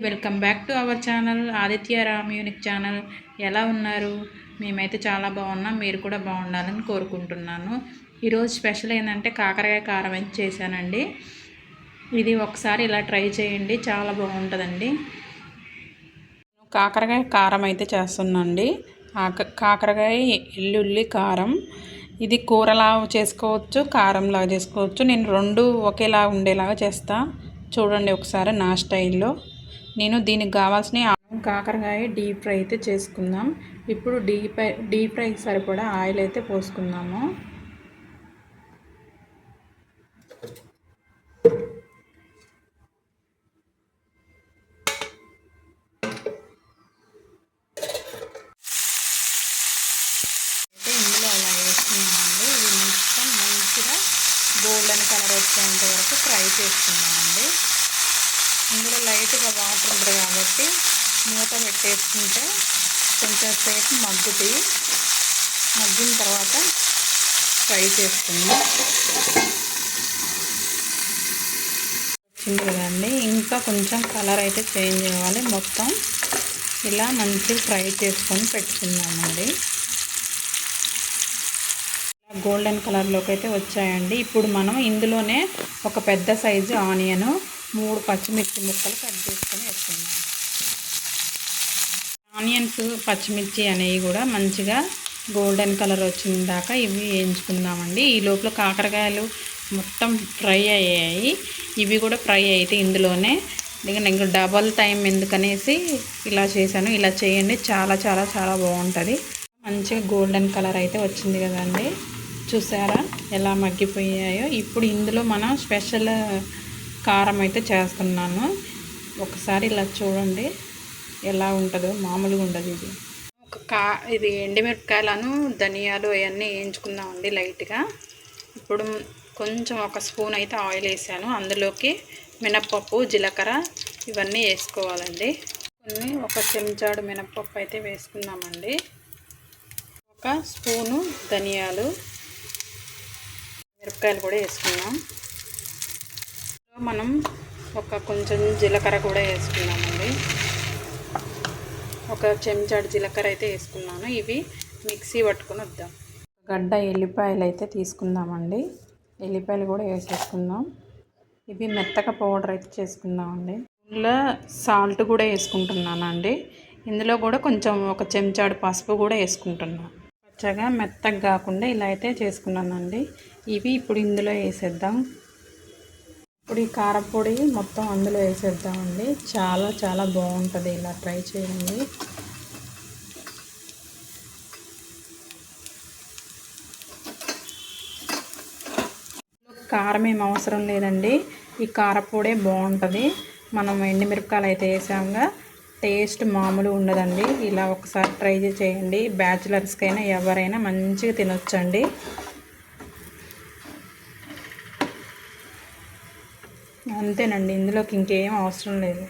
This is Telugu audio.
Welcome back to our channel Aditya Ram unique channel. ఎలా ఉన్నారు? మేమైతే చాలా బాగున్నాం. మీరు కూడా బాగుండాలని కోరుకుంటున్నాను. ఈరోజు స్పెషల్ ఏంటంటే కాకరకాయ కారం అయితే చేశానండి. ఇది ఒకసారి ఇలా ట్రై చేయండి, చాలా బాగుంటుందండి. కాకరకాయ కారం అయితే చేస్తున్నాండి. కాకరకాయ ఎల్లుల్లి కారం. ఇది కూరలా చేసుకోవచ్చు, కారంలా చేసుకోవచ్చు. నేను రెండు ఒకేలా ఉండేలాగా చేస్తా. చూడండి ఒకసారి నా స్టైల్లో. నేను దీనికి కావాల్సిన కాకరకాయ డీప్ ఫ్రై అయితే చేసుకుందాం. ఇప్పుడు డీప్ ఫ్రైకి సరిపడా ఆయిల్ అయితే పోసుకుందాము. ఇందులో అలా వేసుకున్నామండి. ఇది మొత్తం మంచిగా గోల్డెన్ కలర్ వచ్చేంత వరకు ఫ్రై చేసుకున్నామండి. ఇందులో లైట్గా వాటర్ ఉంటుంది కాబట్టి మూత పెట్టేసుకుంటే కొంచెం సేపు మగ్గిన తర్వాత ఫ్రై చేసుకుందాం. వచ్చింది కదండి, ఇంకా కొంచెం కలర్ అయితే చేంజ్ అవ్వాలి. మొత్తం ఇలా మంచిగా ఫ్రై చేసుకొని పెట్టుకుందామండి. గోల్డెన్ కలర్లోకి అయితే వచ్చాయండి. ఇప్పుడు మనం ఇందులోనే ఒక పెద్ద సైజు ఆనియన్, 3 పచ్చిమిర్చి ముక్కలు కట్ చేసుకొని వేసుకుందాం. ఆనియన్స్ పచ్చిమిర్చి అనేవి కూడా మంచిగా గోల్డెన్ కలర్ వచ్చిన దాకా ఇవి వేయించుకుందామండి. ఈ లోపల కాకరకాయలు మొత్తం ఫ్రై అయ్యాయి. ఇవి కూడా ఫ్రై అయితే ఇందులోనే ఇంకా డబల్ టైం ఎందుకనేసి ఇలా చేశాను. ఇలా చేయండి, చాలా చాలా చాలా బాగుంటుంది. మంచిగా గోల్డెన్ కలర్ అయితే వచ్చింది కదండి, చూసారా ఎలా మగ్గిపోయాయో. ఇప్పుడు ఇందులో మనం స్పెషల్ కారం అయితే చేస్తున్నాను. ఒకసారి ఇలా చూడండి ఎలా ఉంటుందో. మామూలుగా ఉండదు ఇది. ఇది ఎండుమిరపకాయలను ధనియాలు అవన్నీ వేయించుకుందామండి లైట్గా. ఇప్పుడు కొంచెం ఒక స్పూన్ అయితే ఆయిల్ వేసాను. అందులోకి మినప్పప్పు, జీలకర్ర ఇవన్నీ వేసుకోవాలండి. ఒక చెంచాడు మినప్పప్పు అయితే వేసుకుందామండి. ఒక స్పూను ధనియాలు, మిరపకాయలు కూడా వేసుకున్నాం. మనం కొంచెం జీలకర్ర కూడా వేసుకున్నామండి. ఒక చెంచాడు జీలకర్ర అయితే వేసుకున్నాను. ఇవి మిక్సీ పట్టుకొని వద్దాం. గడ్డ ఎల్లిపాయలు అయితే తీసుకుందామండి. ఎల్లిపాయలు కూడా వేసేసుకుందాం. ఇవి మెత్తగా పౌడర్ అయితే చేసుకుందామండి. ఇందులో సాల్ట్ కూడా వేసుకుంటున్నానండి. ఇందులో కూడా కొంచెం ఒక చెంచాడు పసుపు కూడా వేసుకుంటున్నాను. పచ్చగా మెత్తగా కాకుండా ఇలా అయితే చేసుకున్నానండి. ఇవి ఇప్పుడు ఇందులో వేసేద్దాం. ఇప్పుడు ఈ కారపొడి మొత్తం అందులో వేసేద్దామండి. చాలా చాలా బాగుంటుంది, ఇలా ట్రై చేయండి. కారం ఏం అవసరం లేదండి, ఈ కారపొడే బాగుంటుంది. మనం ఎండుమిరపకాయలు అయితే వేసాముగా, టేస్ట్ మామూలు ఉండదండి. ఇలా ఒకసారి ట్రై చేయండి. బ్యాచిలర్స్కైనా ఎవరైనా మంచిగా తినొచ్చండి. అంతేనండి, ఇందులోకి ఇంకేం అవసరం లేదు.